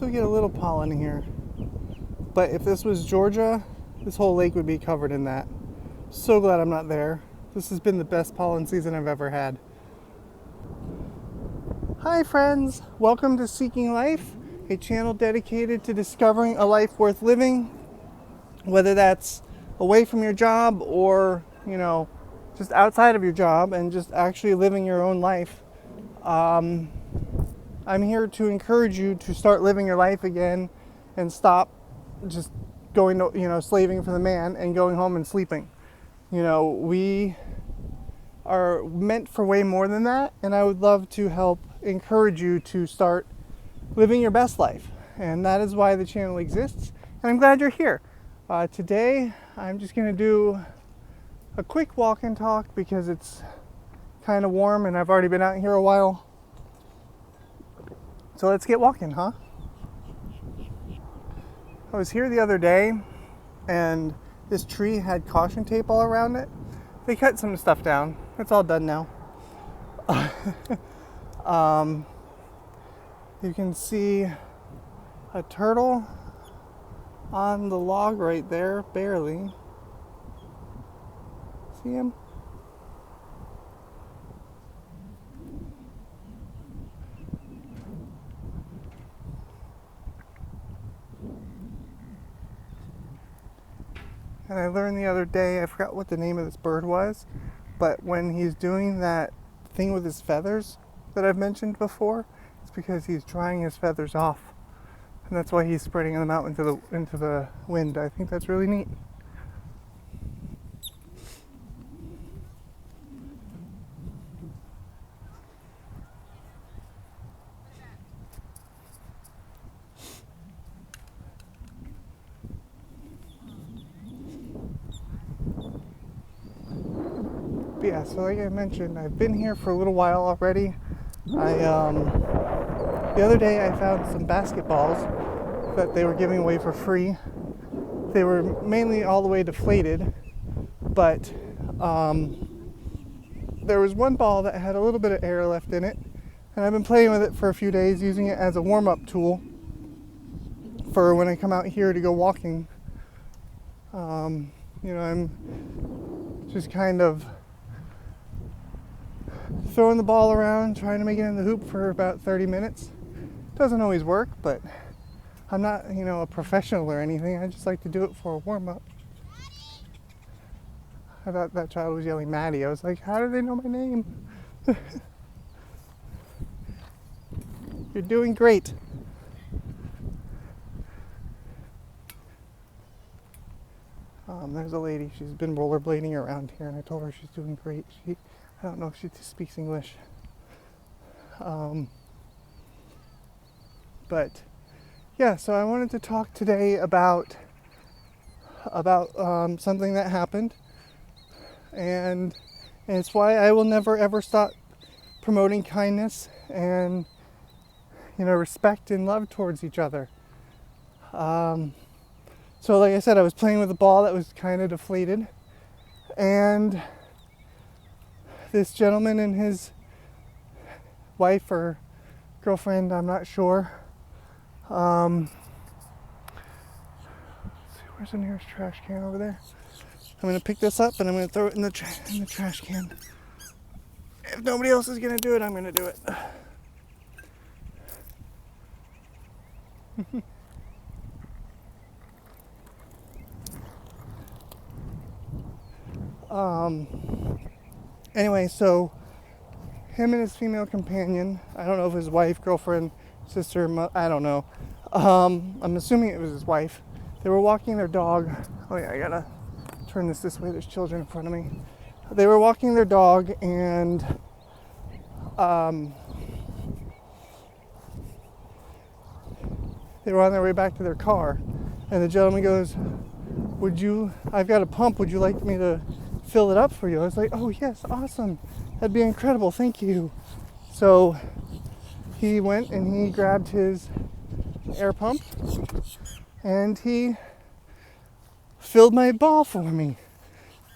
still get a little pollen here. But if this was Georgia, this whole lake would be covered in that. So glad I'm not there. This has been the best pollen season I've ever had. Hi friends, welcome to Seeking Life, a channel dedicated to discovering a life worth living, whether that's away from your job or, just outside of your job and just actually living your own life. I'm here to encourage you to start living your life again and stop just going to, slaving for the man and going home and sleeping. We are meant for way more than that, and I would love to help encourage you to start living your best life. And that is why the channel exists, and I'm glad you're here. Today, I'm just going to do a quick walk and talk because it's kind of warm and I've already been out here a while. So let's get walking, huh? I was here the other day and this tree had caution tape all around it. They cut some stuff down. It's all done now. You can see a turtle on the log right there, barely. See him? And I learned the other day, I forgot what the name of this bird was, but when he's doing that thing with his feathers that I've mentioned before, it's because he's drying his feathers off. And that's why he's spreading them out into the wind. I think that's really neat. But yeah, so like I mentioned, I've been here for a little while already. The other day I found some basketballs that they were giving away for free. They were mainly all the way deflated, but there was one ball that had a little bit of air left in it, and I've been playing with it for a few days, using it as a warm-up tool for when I come out here to go walking. I'm just kind of throwing the ball around, trying to make it in the hoop for about 30 minutes. Doesn't always work, but I'm not, a professional or anything. I just like to do it for a warm-up. I thought that child was yelling Maddie. I was like, how do they know my name? You're doing great. There's a lady. She's been rollerblading around here, and I told her she's doing great. I don't know if she speaks English. But yeah, so I wanted to talk today about something that happened, and it's why I will never ever stop promoting kindness and respect and love towards each other. So like I said, I was playing with a ball that was kind of deflated, and this gentleman and his wife or girlfriend, I'm not sure. Let's see, where's the nearest trash can over there? I'm going to pick this up and I'm going to throw it in the trash can. If nobody else is going to do it, I'm going to do it. Anyway, so him and his female companion, I don't know if his wife, girlfriend, sister, I don't know. I'm assuming it was his wife. They were walking their dog. Oh yeah, I gotta turn this way. There's children in front of me. They were walking their dog, and they were on their way back to their car. And the gentleman goes, I've got a pump. Would you like me to fill it up for you? I was like, oh yes, awesome. That'd be incredible. Thank you. So he went and he grabbed his air pump and he filled my ball for me.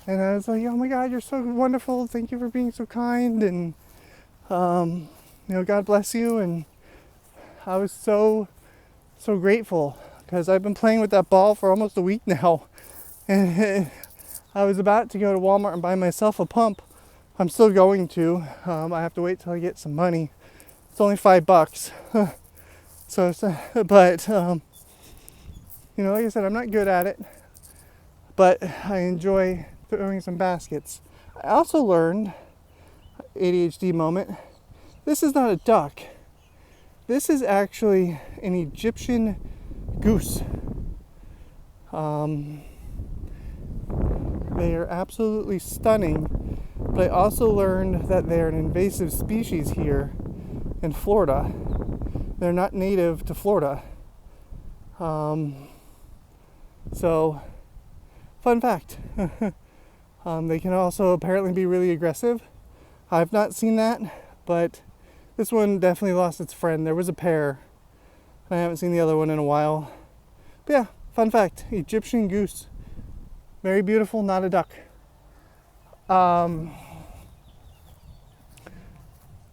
And I was like, oh my God, you're so wonderful. Thank you for being so kind. And, God bless you. And I was so so grateful because I've been playing with that ball for almost a week now. And I was about to go to Walmart and buy myself a pump. I'm still going to. I have to wait till I get some money. It's only $5. So, but, you know, like I said, I'm not good at it, but I enjoy throwing some baskets. I also learned, ADHD moment, this is not a duck. This is actually an Egyptian goose. They are absolutely stunning, but I also learned that they're an invasive species here in Florida. They're not native to Florida. So, fun fact. They can also apparently be really aggressive. I've not seen that, but this one definitely lost its friend. There was a pair. I haven't seen the other one in a while. But yeah, fun fact, Egyptian goose. Very beautiful, not a duck. But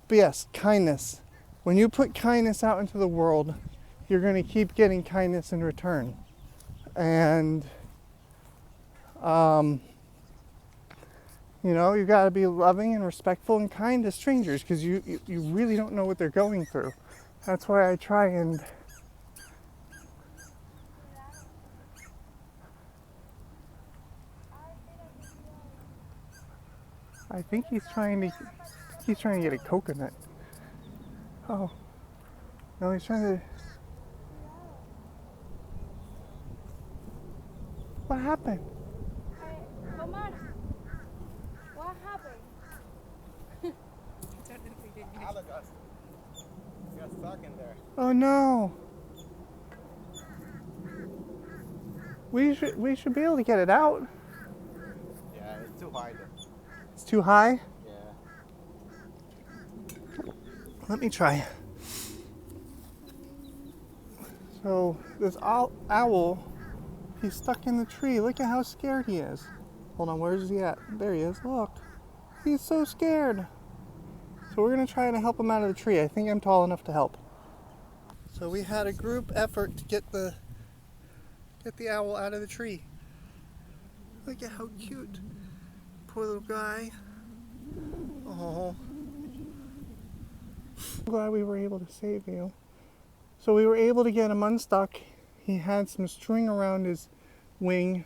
yes, kindness. When you put kindness out into the world, you're going to keep getting kindness in return. And, you know, you got to be loving and respectful and kind to strangers because you really don't know what they're going through. That's why I try and I think he's trying to get a coconut. Oh, no, he's trying to. What happened? Come on. What happened? Alex got stuck in there. Oh no. We should be able to get it out. Yeah, it's too high though. It's too high. Yeah. Let me try. So this owl, he's stuck in the tree. Look at how scared he is. Hold on, where's he at? There he is. Look, he's so scared. So we're gonna try to help him out of the tree. I think I'm tall enough to help. So we had a group effort to get the owl out of the tree. Look at how cute. Poor little guy. Oh. I'm glad we were able to save you. So we were able to get him unstuck. He had some string around his wing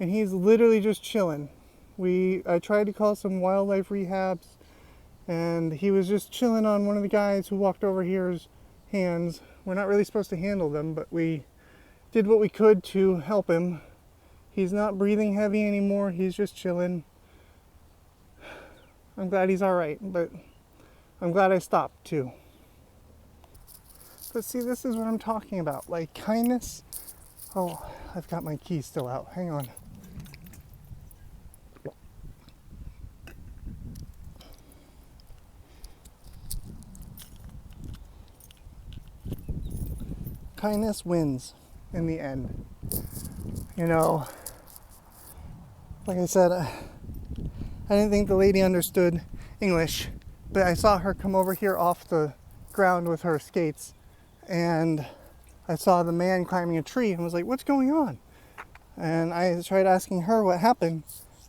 and he's literally just chilling. I tried to call some wildlife rehabs and he was just chilling on one of the guys who walked over here's hands. We're not really supposed to handle them, but we did what we could to help him. He's not breathing heavy anymore. He's just chilling. I'm glad he's all right, but I'm glad I stopped too. But see, this is what I'm talking about. Like kindness. Oh, I've got my key still out. Hang on. Kindness wins in the end. You know, like I said, I didn't think the lady understood English, but I saw her come over here off the ground with her skates, and I saw the man climbing a tree and was like, what's going on? And I tried asking her what happened,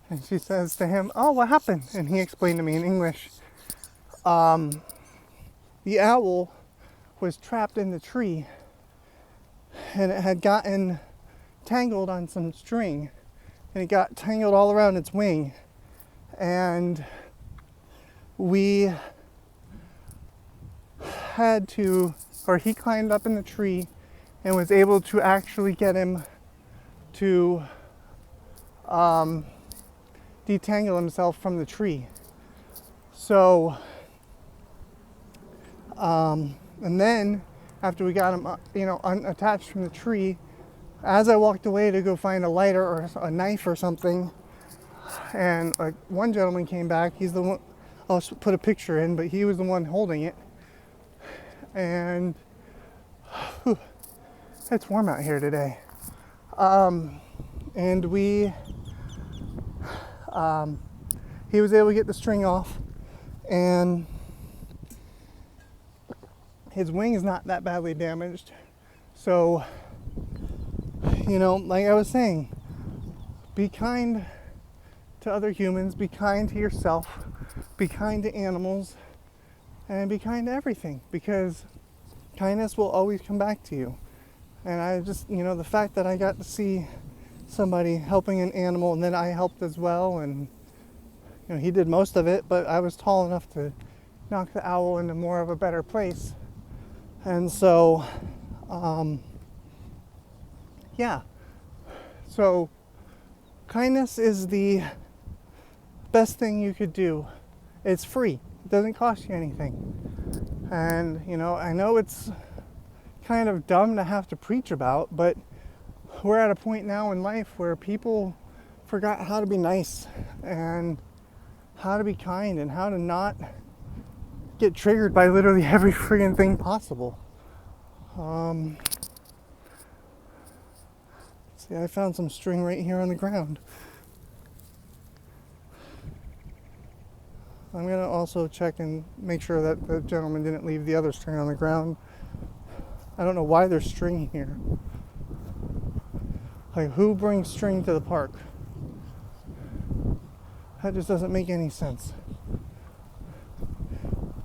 and she says to him, oh, what happened? And he explained to me in English. The owl was trapped in the tree, and it had gotten tangled on some string, and it got tangled all around its wing. And he climbed up in the tree and was able to actually get him to detangle himself from the tree. So, and then after we got him, unattached from the tree, as I walked away to go find a lighter or a knife or something, and one gentleman came back. He's the one, I'll put a picture in, but he was the one holding it. And it's warm out here today. And he was able to get the string off, and his wing is not that badly damaged. So, you know, like I was saying, be kind to other humans, be kind to yourself, be kind to animals, and be kind to everything, because kindness will always come back to you. And I just, you know, the fact that I got to see somebody helping an animal and then I helped as well, and you know, he did most of it, but I was tall enough to knock the owl into more of a better place. And so, yeah. So, kindness is the best thing you could do. It's free. It doesn't cost you anything. And, you know, I know it's kind of dumb to have to preach about, but we're at a point now in life where people forgot how to be nice and how to be kind and how to not get triggered by literally every friggin' thing possible. See, I found some string right here on the ground. I'm gonna also check and make sure that the gentleman didn't leave the other string on the ground. I don't know why there's string here. Like, who brings string to the park? That just doesn't make any sense.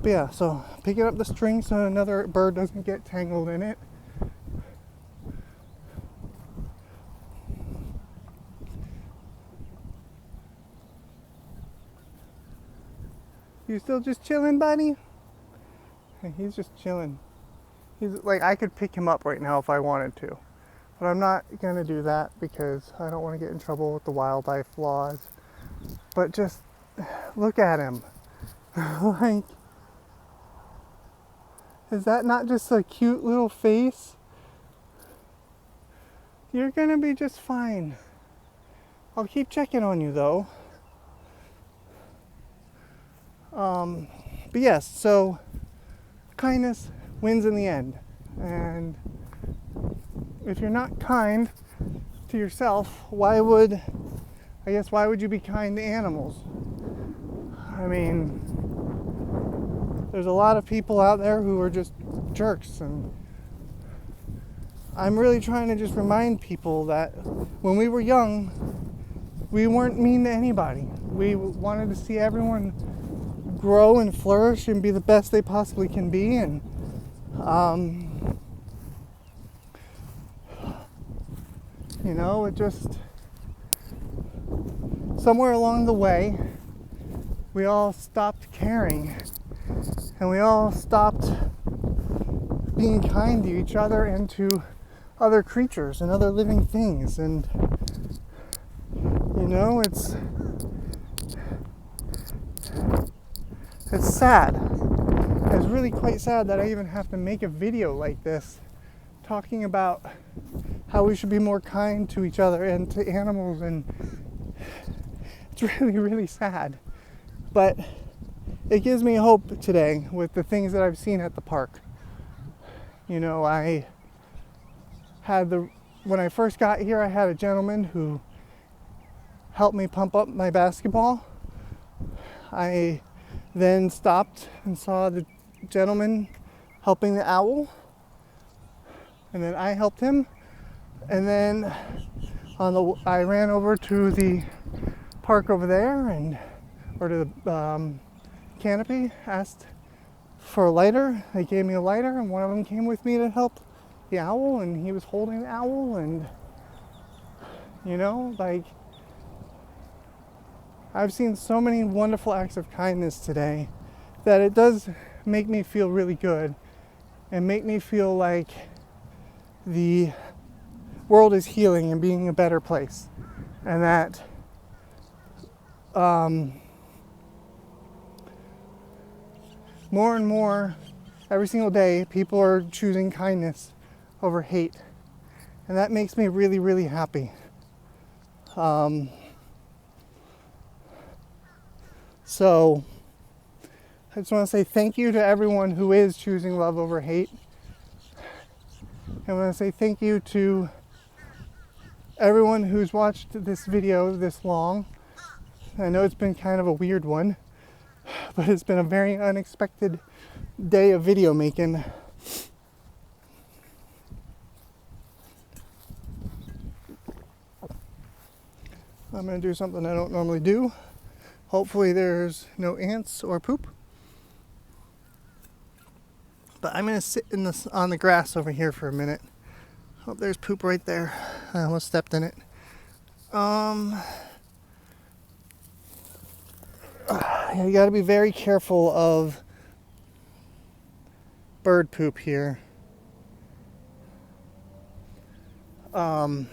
But yeah, so picking up the string so another bird doesn't get tangled in it. You still just chilling, buddy? He's just chilling. He's like, I could pick him up right now if I wanted to, but I'm not gonna do that because I don't want to get in trouble with the wildlife laws. But just look at him. Like, is that not just a cute little face? You're gonna be just fine. I'll keep checking on you though. But yes, so kindness wins in the end. And if you're not kind to yourself, why would you be kind to animals? I mean, there's a lot of people out there who are just jerks, and I'm really trying to just remind people that when we were young, we weren't mean to anybody. We wanted to see everyone grow and flourish and be the best they possibly can be, and you know, it just, somewhere along the way we all stopped caring and we all stopped being kind to each other and to other creatures and other living things. And you know, it's sad. It's really quite sad that I even have to make a video like this talking about how we should be more kind to each other and to animals, and it's really, really sad. But it gives me hope today with the things that I've seen at the park. You know, when I first got here, I had a gentleman who helped me pump up my basketball. I then stopped and saw the gentleman helping the owl, and then I helped him, and then I ran over to the park over there or to the canopy, asked for a lighter. They gave me a lighter, and one of them came with me to help the owl, and he was holding the owl, and you know, like, I've seen so many wonderful acts of kindness today that it does make me feel really good and make me feel like the world is healing and being a better place, and that more and more every single day people are choosing kindness over hate, and that makes me really, really happy. So I just want to say thank you to everyone who is choosing love over hate. I want to say thank you to everyone who's watched this video this long. I know it's been kind of a weird one, but it's been a very unexpected day of video making. I'm gonna do something I don't normally do. Hopefully there's no ants or poop. But I'm gonna sit on the grass over here for a minute. Oh, there's poop right there. I almost stepped in it. You gotta be very careful of bird poop here. When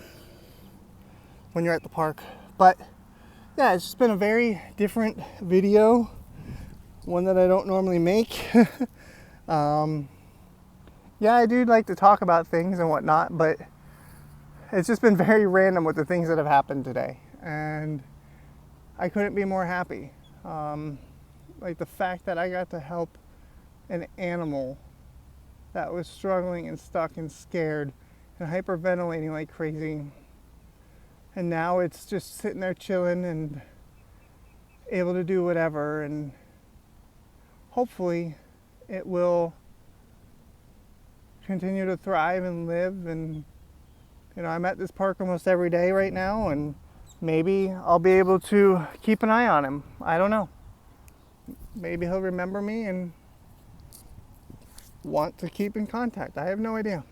you're at the park. But yeah, it's just been a very different video. One that I don't normally make. Yeah, I do like to talk about things and whatnot, but it's just been very random with the things that have happened today. And I couldn't be more happy. Like the fact that I got to help an animal that was struggling and stuck and scared and hyperventilating like crazy. And now it's just sitting there chilling and able to do whatever. And hopefully it will continue to thrive and live. And you know, I'm at this park almost every day right now, and maybe I'll be able to keep an eye on him. I don't know. Maybe he'll remember me and want to keep in contact. I have no idea.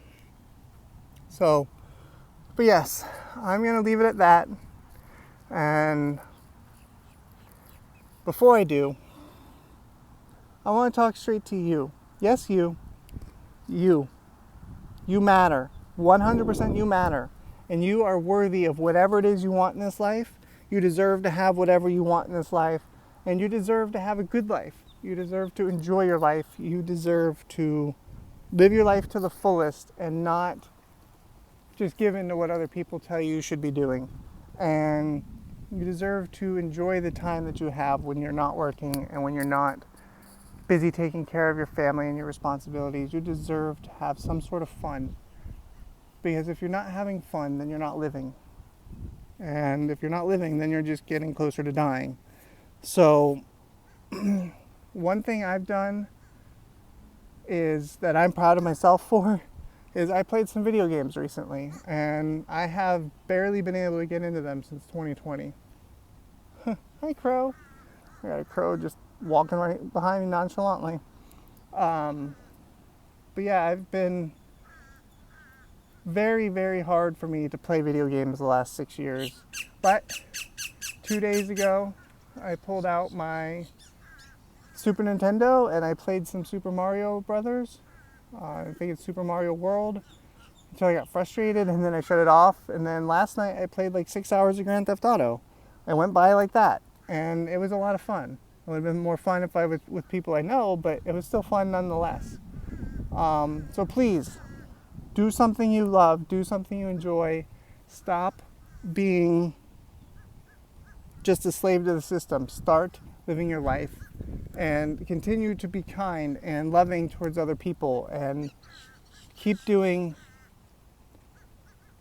So, but yes, I'm going to leave it at that. And before I do, I want to talk straight to you. Yes, you. You matter. 100% you matter. And you are worthy of whatever it is you want in this life. You deserve to have whatever you want in this life. And you deserve to have a good life. You deserve to enjoy your life. You deserve to live your life to the fullest and not just give in to what other people tell you should be doing. And you deserve to enjoy the time that you have when you're not working and when you're not busy taking care of your family and your responsibilities. You deserve to have some sort of fun. Because if you're not having fun, then you're not living. And if you're not living, then you're just getting closer to dying. So, one thing I've done is that I'm proud of myself for is I played some video games recently, and I have barely been able to get into them since 2020. Hi, crow. I got a crow just walking right behind me nonchalantly. But yeah, I've been very, very hard for me to play video games the last 6 years. But 2 days ago, I pulled out my Super Nintendo and I played some Super Mario Brothers. I think it's Super Mario World, until I got frustrated and then I shut it off. And then last night I played like 6 hours of Grand Theft Auto. I went by like that, and it was a lot of fun. It would have been more fun if I was with people I know, but it was still fun nonetheless. So please, do something you love, do something you enjoy. Stop being just a slave to the system. Start living your life and continue to be kind and loving towards other people, and keep doing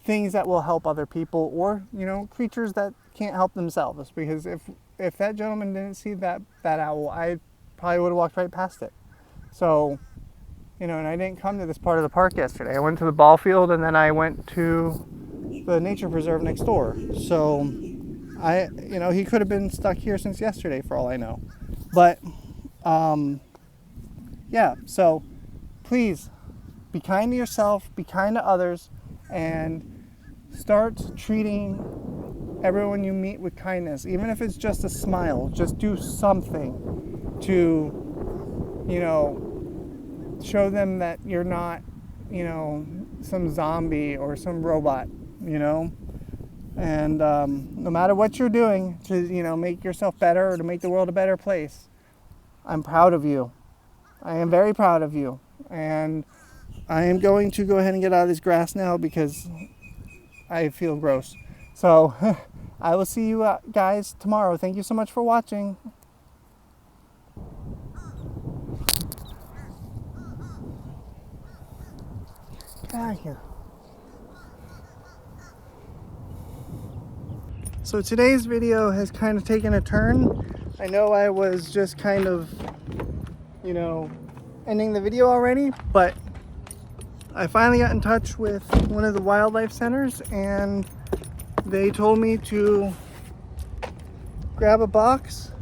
things that will help other people, or, you know, creatures that can't help themselves. Because if that gentleman didn't see that owl, I probably would have walked right past it. So, you know, and I didn't come to this part of the park yesterday. I went to the ball field and then I went to the nature preserve next door. So you know, he could have been stuck here since yesterday for all I know. But yeah, so please be kind to yourself, be kind to others, and start treating everyone you meet with kindness. Even if it's just a smile, just do something to, you know, show them that you're not, you know, some zombie or some robot, you know. And no matter what you're doing to, you know, make yourself better or to make the world a better place, I'm proud of you. I am very proud of you. And I am going to go ahead and get out of this grass now because I feel gross. So I will see you guys tomorrow. Thank you so much for watching. Get out of here. So today's video has kind of taken a turn. I know I was just kind of, you know, ending the video already, but I finally got in touch with one of the wildlife centers, and they told me to grab a box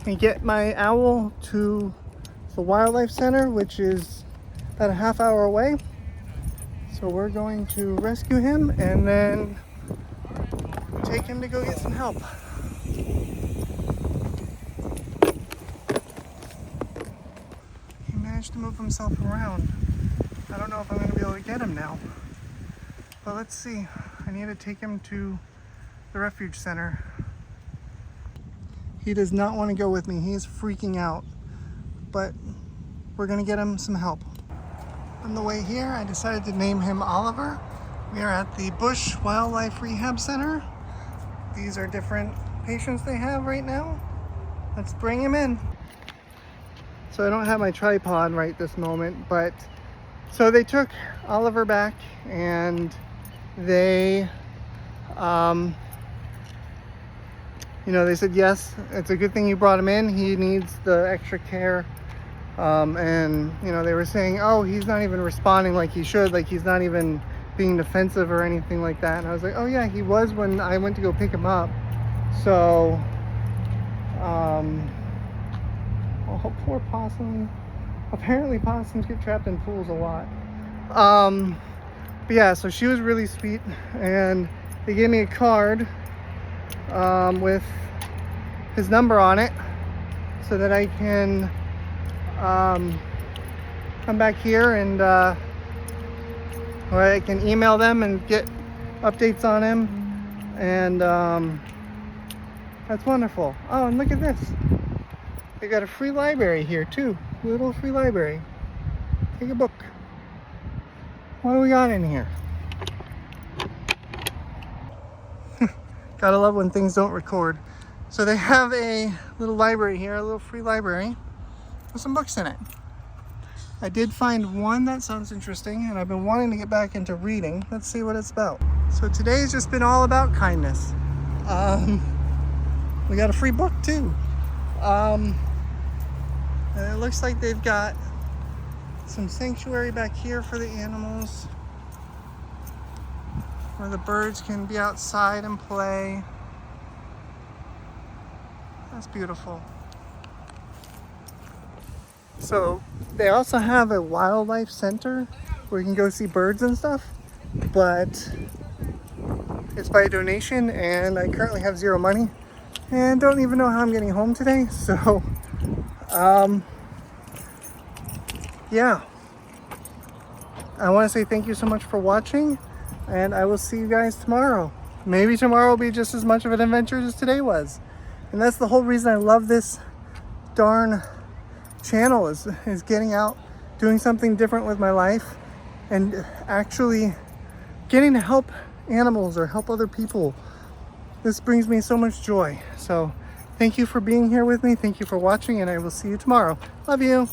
and get my owl to the wildlife center, which is about a half hour away. So we're going to rescue him and then take him to go get some help. He managed to move himself around. I don't know if I'm going to be able to get him now. But let's see. I need to take him to the refuge center. He does not want to go with me. He is freaking out. But we're going to get him some help. On the way here, I decided to name him Oliver. We are at the Bush Wildlife Rehab Center. These are different patients they have right now. Let's bring him in. So I don't have my tripod right this moment, but so they took Oliver back and they, they said, yes, it's a good thing you brought him in. He needs the extra care. And they were saying, oh, he's not even responding like he should, like he's not even being defensive or anything like that. And I was like, oh yeah, he was when I went to go pick him up. So, oh, poor possum. Apparently possums get trapped in pools a lot. But yeah, so she was really sweet, and they gave me a card with his number on it so that I can come back here and or I can email them and get updates on him, and that's wonderful. Oh, and look at this. They got a free library here too. Little free library. Take a book. What do we got in here? Gotta love when things don't record. So they have a little library here, a little free library with some books in it. I did find one that sounds interesting, and I've been wanting to get back into reading. Let's see what it's about. So today's just been all about kindness. We got a free book too. And it looks like they've got some sanctuary back here for the animals, where the birds can be outside and play. That's beautiful. So they also have a wildlife center where you can go see birds and stuff, but it's by donation, and I currently have zero money and don't even know how I'm getting home today. So yeah, I want to say thank you so much for watching, and I will see you guys tomorrow. Maybe tomorrow will be just as much of an adventure as today was. And that's the whole reason I love this darn channel, is getting out, doing something different with my life, and actually getting to help animals or help other people. This brings me so much joy. So thank you for being here with me. Thank you for watching, and I will see you tomorrow. Love you.